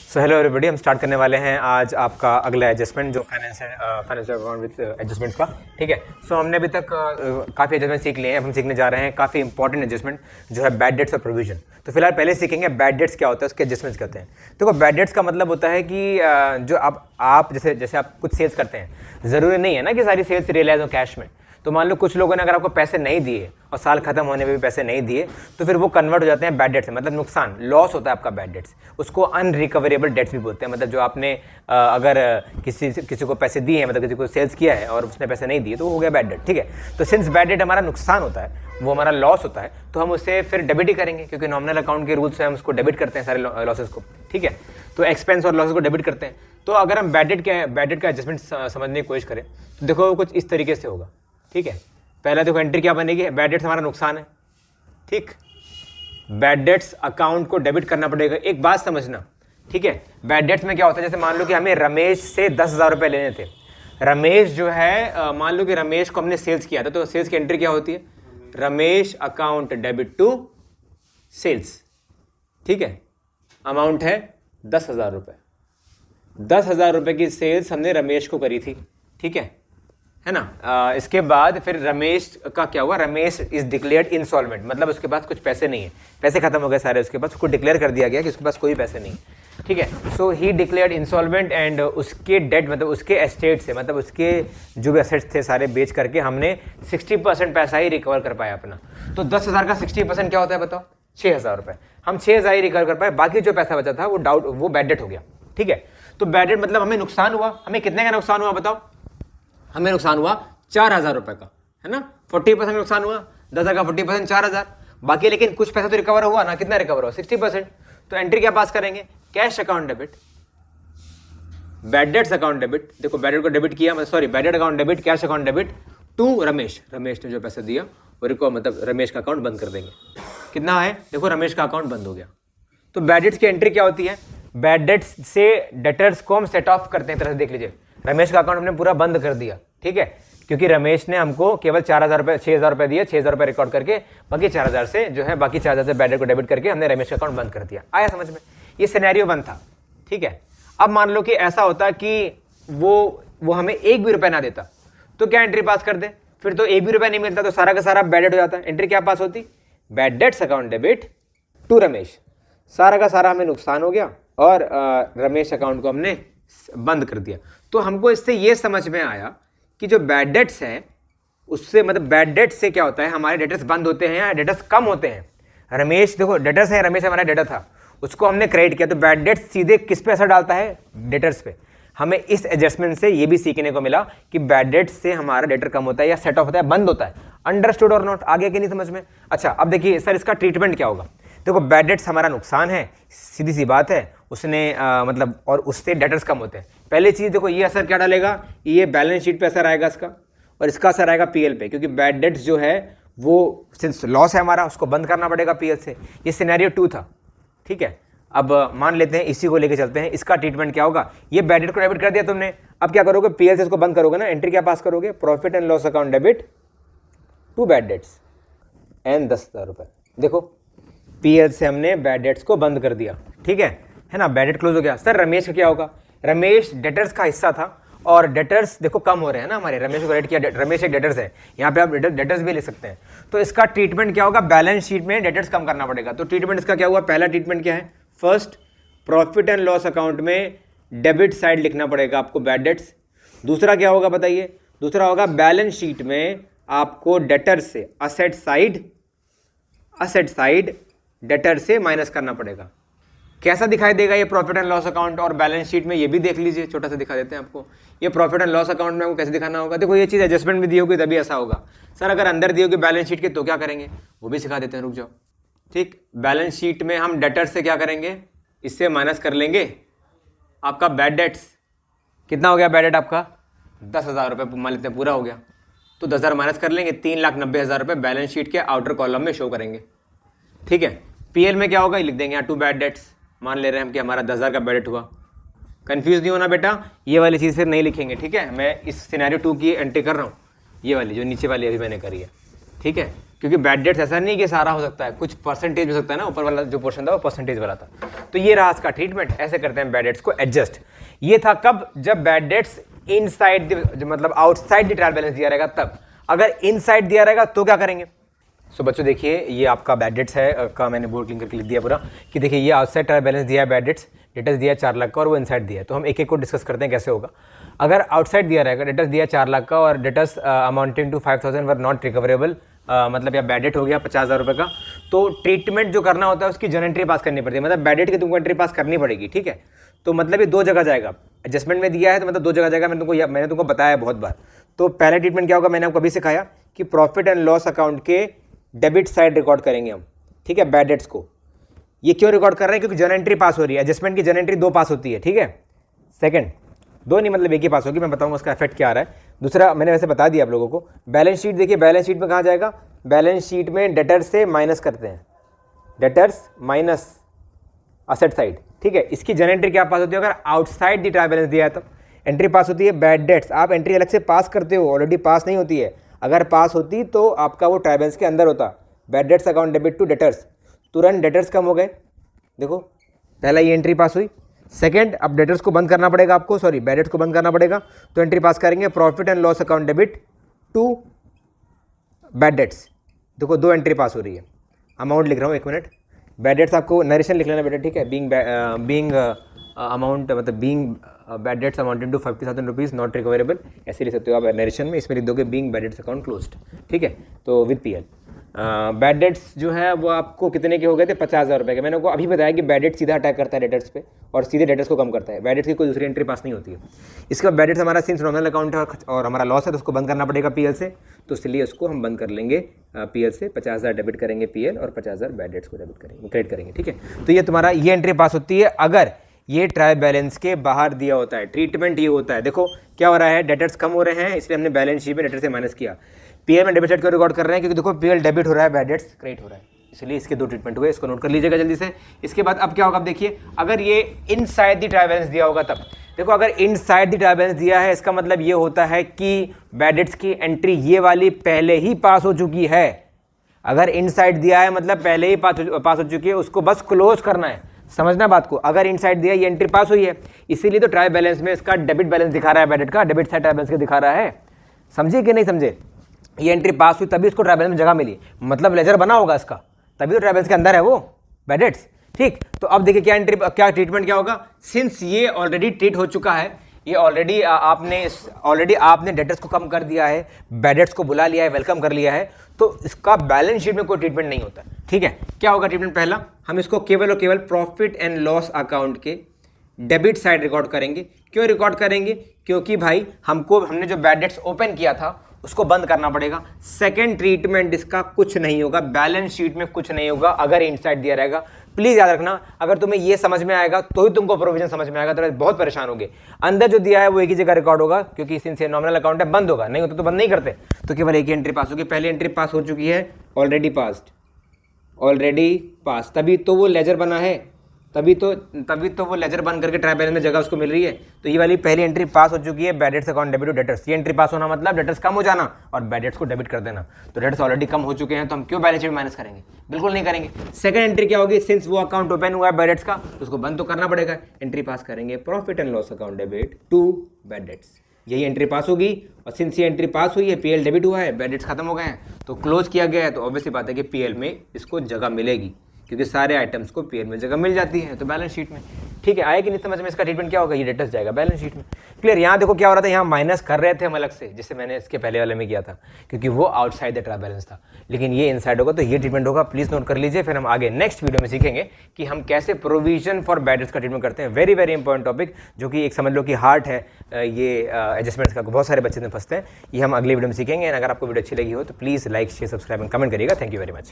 So hello everybody, हम start करने वाले हैं आज आपका अगला एडजस्टमेंट जो फाइनेंशियल अकाउंट विद एडजस्टमेंट्स का। ठीक है। सो हमने अभी तक काफ़ी एडजस्टमेंट सीख लिए हैं। अब हम सीखने जा रहे हैं काफ़ी इंपॉर्टेंट एडजस्टमेंट जो है बैड डेट्स और प्रोविजन। तो फिलहाल पहले सीखेंगे बैड डेट्स क्या होता है, उसके एडजस्टमेंट्स कहते हैं। देखो, बैड डेट्स का मतलब होता है कि जो आप जैसे आप कुछ सेल्स करते हैं, ज़रूरी नहीं है ना कि सारी सेल्स रियलाइज हो कैश में। तो मान लो कुछ लोगों ने अगर आपको पैसे नहीं दिए और साल खत्म होने में भी पैसे नहीं दिए, तो फिर वो कन्वर्ट हो जाते हैं बैड डेट्स में, मतलब नुकसान, लॉस होता है आपका बैड डेट्स। उसको अनरिकवरेबल डेट्स भी बोलते हैं। मतलब जो आपने अगर किसी को पैसे दिए हैं, मतलब किसी को सेल्स किया है और उसने पैसे नहीं दिए, तो वो हो गया बैड डेट। ठीक है। तो सिंस बैड डेट हमारा नुकसान होता है, वो हमारा लॉस होता है, तो हम उसे फिर डेबिट ही करेंगे, क्योंकि नॉमिनल अकाउंट के रूल से हम उसको डेबिट करते हैं सारे लॉसेस को। ठीक है। तो एक्सपेंस और लॉसेस को डेबिट करते हैं। तो अगर हम बैड डेट का एडजस्टमेंट समझने की कोशिश करें तो देखो कुछ इस तरीके से होगा। ठीक है। पहला देखो एंट्री क्या बनेगी, बैड डेट्स हमारा नुकसान है। ठीक। बैड डेट्स अकाउंट को डेबिट करना पड़ेगा। एक बात समझना, ठीक है, बैड डेट्स में क्या होता है, जैसे मान लो कि हमें रमेश से 10,000 रुपये लेने थे। रमेश जो है मान लो कि रमेश को हमने सेल्स किया था, तो सेल्स की एंट्री क्या होती है, Ramesh account debit to sales. ठीक है। अमाउंट है 10,000 रुपये। 10,000 रुपये की सेल्स हमने रमेश को करी थी। ठीक है ना। इसके बाद फिर रमेश का क्या हुआ, रमेश इज डिक्लेयर्ड इंसॉल्वेंट, मतलब उसके पास कुछ पैसे नहीं है, पैसे खत्म हो गए सारे उसके पास, उसको डिक्लेयर कर दिया गया कि उसके पास कोई पैसे नहीं। ठीक है। सो ही डिक्लेयर्ड इंसॉल्वेंट एंड उसके डेट, मतलब उसके एस्टेट से, मतलब उसके जो भी एसेट्स थे सारे बेच करके हमने 60% पैसा ही रिकवर कर पाया अपना। तो 10,000 का 60% क्या होता है बताओ, 6,000 रुपये। हम 6,000 ही रिकवर कर पाए, बाकी जो पैसा बचा था वो बैड डेट हो गया। ठीक है। तो बैड डेट मतलब हमें नुकसान हुआ। हमें कितने का नुकसान हुआ बताओ, हमें नुकसान हुआ 4,000 रुपये का, है ना। 40% नुकसान हुआ, 10,000 का 40% 4,000। बाकी लेकिन कुछ पैसा तो रिकवर हुआ ना, कितना रिकवर हुआ, 60%। तो एंट्री क्या पास करेंगे, cash account debit, bad debts account debit. देखो बैड डेट को डेबिट किया, sorry, bad debt account debit, cash account debit to Ramesh. Ramesh ने जो पैसा दिया वो मतलब रमेश का अकाउंट बंद कर देंगे। कितना है, देखो रमेश का अकाउंट बंद हो गया। तो बैड डेट्स की एंट्री क्या होती है, बैड डेट्स से डेटर्स को हम सेट ऑफ करते हैं। तरह से देख लीजिए, रमेश का अकाउंट हमने पूरा बंद कर दिया। ठीक है। क्योंकि रमेश ने हमको केवल 4,000 रुपये, 6,000 रुपये दिए, 6,000 रुपये रिकॉर्ड करके बाकी 4,000 से जो है, बाकी 4,000 से बैड डेट को डेबिट करके हमने रमेश का अकाउंट बंद कर दिया। आया समझ में, ये सिनेरियो 1 था। ठीक है। अब मान लो कि ऐसा होता कि वो हमें एक भी रुपया ना देता, तो क्या एंट्री पास कर दे, फिर तो एक भी रुपया नहीं मिलता, तो सारा का सारा बैड डेट हो जाता। एंट्री क्या पास होती, bad debts account debit to Ramesh. सारा का सारा हमें नुकसान हो गया और रमेश अकाउंट को हमने बंद कर दिया। तो हमको इससे ये समझ में आया कि जो बैड डेट्स हैं उससे, मतलब बैड डेट्स से क्या होता है, हमारे डेटर्स बंद होते हैं या डेटर्स कम होते हैं। रमेश, देखो डेटर्स है, रमेश हमारा डेटर था, उसको हमने क्रेडिट किया, तो बैड डेट्स सीधे किस पे असर डालता है, डेटर्स पे। हमें इस एडजस्टमेंट से ये भी सीखने को मिला कि बैड डेट्स से हमारा डेटर कम होता है या सेट ऑफ होता है, बंद होता है। अंडरस्टूड और नॉट, आगे की नहीं समझ में। अच्छा, अब देखिए सर इसका ट्रीटमेंट क्या होगा। देखो बैड डेट्स हमारा नुकसान है, सीधी सी बात है, उसने मतलब, और उससे डेटर्स कम होते हैं। पहली चीज़ देखो, ये असर क्या डालेगा, ये बैलेंस शीट पे असर आएगा इसका, और इसका असर आएगा पीएल पे, क्योंकि बैड डेट्स जो है वो सिंस लॉस है हमारा, उसको बंद करना पड़ेगा पीएल से। ये सिनेरियो 2 था। ठीक है। अब मान लेते हैं इसी को लेके चलते हैं, इसका ट्रीटमेंट क्या होगा। ये बैड डेट को डेबिट कर दिया तुमने, अब क्या करोगे, पीएल से इसको बंद करोगे ना, एंट्री क्या पास करोगे, profit and loss account debit to bad debts and 10,000 रुपये। देखो पीएल से हमने बैड डेट्स को बंद कर दिया। ठीक है ना, बैड डेट क्लोज हो गया। सर रमेश का क्या होगा, रमेश डेटर्स का हिस्सा था और डेटर्स देखो कम हो रहे हैं ना हमारे, रमेश को क्रेडिट किया, रमेश एक डेटर्स है, यहाँ पे आप डेटर्स भी ले सकते हैं। तो इसका ट्रीटमेंट क्या होगा, बैलेंस शीट में डेटर्स कम करना पड़ेगा। तो ट्रीटमेंट इसका क्या हुआ, पहला ट्रीटमेंट क्या है, first profit and loss account में डेबिट साइड लिखना पड़ेगा आपको बैड डेट्स। दूसरा क्या होगा बताइए, दूसरा होगा बैलेंस शीट में आपको डेटर से असेट साइड डेटर से माइनस करना पड़ेगा। कैसा दिखाई देगा ये प्रॉफिट एंड लॉस अकाउंट और बैलेंस शीट में, ये भी देख लीजिए, छोटा सा दिखा देते हैं आपको। ये प्रॉफिट एंड लॉस अकाउंट में आपको कैसे दिखाना होगा, देखो ये चीज़ एडजस्टमेंट भी दी होगी तभी ऐसा होगा। सर अगर अंदर दी होगी बैलेंस शीट के तो क्या करेंगे, वो भी सिखा देते हैं, रुक जाओ। ठीक, बैलेंस शीट में हम डेटर से क्या करेंगे, इससे माइनस कर लेंगे आपका बैड डेट्स। कितना हो गया बैड डेट आपका, 10,000 रुपये मान लेते हैं पूरा हो गया, तो 10,000 माइनस कर लेंगे, 3,90,000 रुपये बैलेंस शीट के आउटर कॉलम में शो करेंगे। ठीक है। पीएल में क्या होगा, लिख देंगे यहाँ टू बैड डेट्स, मान ले रहे हैं हम कि हमारा 10,000 का बैड डेट हुआ। कंफ्यूज नहीं होना बेटा, ये वाली चीज़ फिर नहीं लिखेंगे। ठीक है, मैं इस सिनेरियो 2 की एंट्री कर रहा हूँ, ये वाली जो नीचे वाली अभी मैंने करी है। ठीक है, क्योंकि बैड डेट्स ऐसा नहीं कि सारा हो सकता है, कुछ परसेंटेज हो सकता है ना, ऊपर वाला जो पोर्शन था वो परसेंटेज वाला था। तो ये रहा इसका ट्रीटमेंट, ऐसे करते हैं बैड डेट्स को एडजस्ट। ये था कब, जब बैड डेट्स इनसाइड मतलब आउटसाइड द ट्रायल बैलेंस दिया रहेगा तब। अगर इनसाइड दिया रहेगा तो क्या करेंगे। सो बच्चों देखिए, ये आपका बैड डेट्स है का मैंने बोर्ड क्लिक करके लिख दिया पूरा कि देखिए ये आउटसाइड ट्रायल बैलेंस दिया है बैड डेट्स, डेटर्स दिया है 4 लाख का और वो इनसाइड दिया है। तो हम एक एक को डिस्कस करते हैं कैसे होगा। अगर आउटसाइड दिया रहेगा, डेटर्स दिया 4 लाख का और debtors amounting to 5000 were not recoverable, मतलब या बैड डेट हो गया 50,000 रुपये का, तो ट्रीटमेंट जो करना होता है उसकी जन एंट्री पास करनी पड़ती है, मतलब बैड डेट की तुमको एंट्री पास करनी पड़ेगी। ठीक है, तो मतलब ये 2 जगह जाएगा, एडजस्टमेंट में दिया है तो मतलब 2 जगह जाएगा। मैंने तुमको बताया बहुत बार। तो पहला ट्रीटमेंट क्या होगा, मैंने आपको अभी सिखाया कि प्रॉफिट एंड लॉस अकाउंट के डेबिट साइड रिकॉर्ड करेंगे हम। ठीक है, बैड डेट्स को ये क्यों रिकॉर्ड कर रहे हैं, क्योंकि जन एंट्री पास हो रही है। एडजस्टमेंट की जन एंट्री 2 पास होती है। ठीक है, सेकंड 2 नहीं मतलब 1 ही पास होगी, मैं बताऊंगा उसका इफेक्ट क्या आ रहा है। दूसरा मैंने वैसे बता दिया आप लोगों को। बैलेंस शीट देखिए, बैलेंस शीट में कहाँ जाएगा, बैलेंस शीट में डेटर्स से माइनस करते हैं, डेटर्स माइनस असेट साइड। ठीक है, इसकी जन एंट्री क्या पास होती है, अगर आउटसाइड द ट्रायल बैलेंस दिया है तो एंट्री पास होती है। बैड डेट्स आप एंट्री अलग से पास करते हो, ऑलरेडी पास नहीं होती है। अगर पास होती तो आपका वो ट्रायल बैलेंस के अंदर होता। Bad debts account debit to debtors, तुरंत डेटर्स कम हो गए। देखो पहला ये एंट्री पास हुई। सेकंड, अब डेटर्स को बंद करना पड़ेगा आपको, सॉरी बैड डेट्स को बंद करना पड़ेगा, तो एंट्री पास करेंगे profit and loss account debit to bad debts. देखो 2 एंट्री पास हो रही है। अमाउंट लिख रहा हूँ, 1 मिनट। बैड डेट्स आपको नरेशन लिख लेना बेटा, ठीक है। बीइंग अमाउंट मतलब being bad debts amounted to 50,000 rupees not recoverable, ऐसे लिख सकते हो आप नरेशन में। इसमें लिख दोगे being bad debts account closed. ठीक है, तो विद पीएल बैड डेट्स जो है वो आपको कितने के हो गए थे, 50,000 रुपये के। मैंने आपको अभी बताया कि बैड डेट सीधा अटैक करता है डेटर्स पे और सीधे डेटर्स को कम करता है। बैड डेट्स की कोई दूसरी एंट्री पास नहीं होती है। इसके बाद बैड डेट्स हमारा सिंस नॉमिनल अकाउंट है और हमारा लॉस है तो उसको बंद करना पड़ेगा पीएल से, तो इसलिए उसको हम बंद कर लेंगे पीएल से। 50,000 डेबिट करेंगे पीएल और 50,000 बैड डेट्स को डेबिट करेंगे, क्रेडिट करेंगे। ठीक है, तो ये तुम्हारा ये एंट्री पास होती है अगर ये ट्रायल बैलेंस के बाहर दिया होता है। ट्रीटमेंट ये होता है, देखो क्या हो रहा है, डेटर्स कम हो रहे हैं इसलिए हमने बैलेंस शीट में डेटर से माइनस किया। पीएल में डेबिट साइड को रिकॉर्ड कर रहे हैं क्योंकि देखो पीएल डेबिट हो रहा है, बैड डेट्स क्रेडिट हो रहा है, इसलिए इसके 2 ट्रीटमेंट हुए। इसको नोट कर लीजिएगा जल्दी से। इसके बाद अब क्या होगा, अब देखिए अगर ये इनसाइड द ट्रायल बैलेंस दिया होगा तब। देखो अगर इनसाइड द ट्रायल बैलेंस दिया है इसका मतलब ये होता है कि बैड डेट्स की एंट्री ये वाली पहले ही पास हो चुकी है। अगर इनसाइड दिया है मतलब पहले ही पास हो चुकी है, उसको बस क्लोज करना है। समझना बात को, अगर इनसाइड दिया ये एंट्री पास हुई है, इसीलिए तो ट्रायल बैलेंस में इसका डेबिट बैलेंस दिखा रहा है, बैड डेट का डेबिट साइड ट्रायल बैलेंस का दिखा रहा है। समझे कि नहीं समझे, ये एंट्री पास हुई तभी इसको ट्रायल बैलेंस में जगह मिली, मतलब लेजर बना होगा इसका, तभी तो ट्रायल बैलेंस के अंदर है वो बैड डेट्स। ठीक, तो अब देखिए क्या एंट्री क्या ट्रीटमेंट क्या होगा। सिंस ये ऑलरेडी ट्रीट हो चुका है, ये ऑलरेडी आपने डेटर्स को कम कर दिया है, बैड डेट्स को बुला लिया है, वेलकम कर लिया है, तो इसका बैलेंस शीट में कोई ट्रीटमेंट नहीं होता। ठीक है, क्या होगा ट्रीटमेंट, पहला हम इसको केवल और केवल प्रॉफिट एंड लॉस अकाउंट के डेबिट साइड रिकॉर्ड करेंगे। क्यों रिकॉर्ड करेंगे, क्योंकि भाई हमने जो बैड डेट्स ओपन किया था उसको बंद करना पड़ेगा। सेकंड ट्रीटमेंट इसका कुछ नहीं होगा, बैलेंस शीट में कुछ नहीं होगा अगर इनसाइड दिया रहेगा। प्लीज याद रखना, अगर तुम्हें ये समझ में आएगा तो ही तुमको प्रोविजन समझ में आएगा, तो बहुत परेशान होगे। अंदर जो दिया है वो एक ही जगह रिकॉर्ड होगा क्योंकि सिंस ये नॉमिनल अकाउंट है, बंद होगा, नहीं होता तो बंद नहीं करते, तो केवल एक ही एंट्री पास होगी। पहली एंट्री पास हो चुकी है, ऑलरेडी पास, तभी तो वो लेजर बना है, तभी तो वो लेजर बन करके ट्रायल बैलेंस में जगह उसको मिल रही है। तो ये वाली पहली एंट्री पास हो चुकी है, bad debts account debit to debtors. ये एंट्री पास होना मतलब डेटर्स कम हो जाना और बैड डेट्स को डेबिट कर देना। तो डेटर्स ऑलरेडी कम हो चुके हैं तो हम क्यों बैलेंस शीट में माइनस करेंगे, बिल्कुल नहीं करेंगे। सेकंड एंट्री क्या होगी, सिंस वो अकाउंट ओपन हुआ है बैड डेट्स का तो उसको बंद तो करना पड़ेगा, एंट्री पास करेंगे profit and loss account debit to bad debts. यही एंट्री पास होगी और सिंस ये एंट्री पास हुई है, पीएल डेबिट हुआ है, बैड डेट्स खत्म हो गए हैं तो क्लोज किया गया है, तो ऑब्वियसली बात है कि पीएल में इसको जगह मिलेगी क्योंकि सारे आइटम्स को पीएल में जगह मिल जाती है, तो बैलेंस शीट में। ठीक है, आए कि नहीं समझ में, इसका ट्रीटमेंट क्या होगा, ये डेटर्स जाएगा बैलेंस शीट में। क्लियर, यहाँ देखो क्या हो रहा था, यहाँ माइनस कर रहे थे हम अलग से, जिससे मैंने इसके पहले वाले में किया था क्योंकि वो आउटसाइड द ट्रायल बैलेंस था, लेकिन ये इनसाइड होगा तो ये ट्रीटमेंट होगा। प्लीज नोट कर लीजिए, फिर हम आगे नेक्स्ट वीडियो में सीखेंगे कि हम कैसे प्रोविजन फॉर बैड डेट्स का ट्रीटमेंट करते हैं। वेरी वेरी इंपॉर्टेंट टॉपिक, जो कि एक समझ लो कि हार्ट है ये एडजस्टमेंट्स का, बहुत सारे बच्चे में फंसते हैं। ये हम अगले वीडियो में सीखेंगे। अगर आपको वीडियो अच्छी लगी हो तो please like share subscribe and comment करिएगा। Thank you very much.